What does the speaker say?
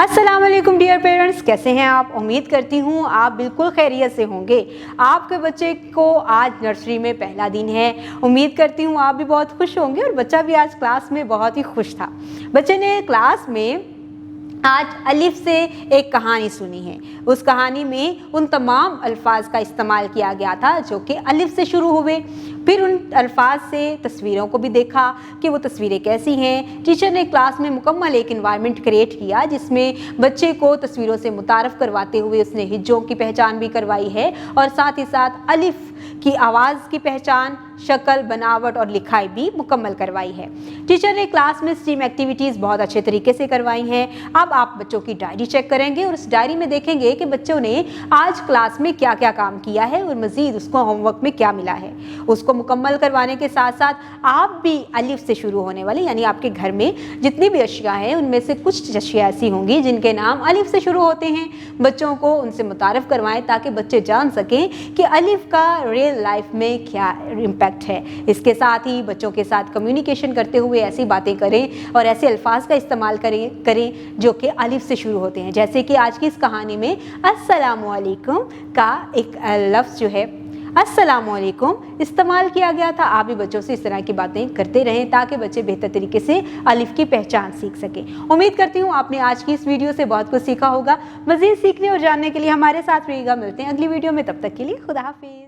अस्सलाम वालेकुम dear parents, कैसे हैं आप? उम्मीद करती हूँ आप बिल्कुल खैरियत से होंगे। आपके बच्चे को आज नर्सरी में पहला दिन है। उम्मीद करती हूँ आप भी बहुत खुश होंगे और बच्चा भी आज क्लास में बहुत ही खुश था। बच्चे ने क्लास में आज अलिफ से एक कहानी सुनी है। उस कहानी में उन तमाम अल्फाज का इस्तेमाल किया गया था जो कि अलिफ से शुरू हुए। फिर उन अल्फाज से तस्वीरों को भी देखा कि वो तस्वीरें कैसी हैं। टीचर ने क्लास में मुकम्मल एक इन्वायरमेंट क्रिएट किया जिसमें बच्चे को तस्वीरों से मुतारफ़ करवाते हुए उसने हिज्जों की पहचान भी करवाई है और साथ ही साथ अलिफ की आवाज़ की पहचान, शक्ल, बनावट और लिखाई भी मुकम्मल करवाई है। टीचर ने क्लास में स्टीम एक्टिविटीज़ बहुत अच्छे तरीके से करवाई हैं। अब आप बच्चों की डायरी चेक करेंगे और उस डायरी में देखेंगे कि बच्चों ने आज क्लास में क्या क्या काम किया है और मज़ीद उसको होमवर्क में क्या मिला है। उसको मुकम्मल करवाने के साथ साथ आप भी अलिफ से शुरू होने वाली, यानी आपके घर में जितनी भी अशिया हैं उनमें से कुछ अशिया ऐसी होंगी जिनके नाम अलिफ से शुरू होते हैं। बच्चों को उनसे मुतारफ़ करवाएं ताकि बच्चे जान सकें कि अलिफ का रियल लाइफ में क्या इम्पैक्ट है। इसके साथ ही बच्चों के साथ कम्युनिकेशन करते हुए ऐसी बातें करें और ऐसे अल्फाज का इस्तेमाल करें जो कि अलिफ से शुरू होते हैं। जैसे कि आज की इस कहानी में अस्सलामु अलैकुम का एक लफ्ज़ जो है अस्सलामु अलैकुम इस्तेमाल किया गया था। आप भी बच्चों से इस तरह की बातें करते रहें ताकि बच्चे बेहतर तरीके से अलिफ की पहचान सीख सकें। उम्मीद करती हूँ आपने आज की इस वीडियो से बहुत कुछ सीखा होगा। मज़ीद सीखने और जानने के लिए हमारे साथ रहिएगा। मिलते हैं अगली वीडियो में, तब तक के लिए खुदा हाफिज़।